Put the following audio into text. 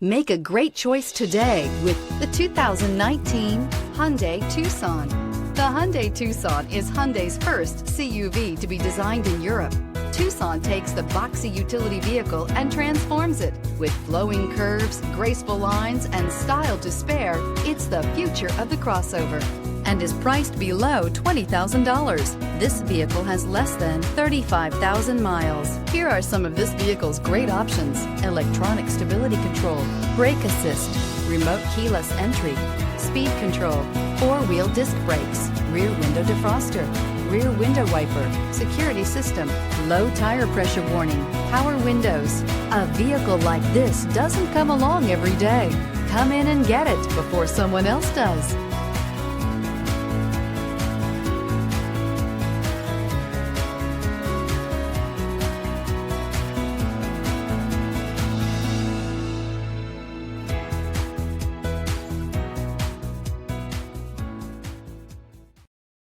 Make a great choice today with the 2019 Hyundai Tucson. The Hyundai Tucson is Hyundai's first CUV to be designed in Europe. Tucson takes the boxy utility vehicle and transforms it. With flowing curves, graceful lines, and style to spare, it's the future of the crossover and is priced below $20,000. This vehicle has less than 35,000 miles. Here are some of this vehicle's great options: electronic stability control, brake assist, remote keyless entry, speed control, four-wheel disc brakes, rear window defroster, rear window wiper, security system, low tire pressure warning, power windows. A vehicle like this doesn't come along every day. Come in and get it before someone else does.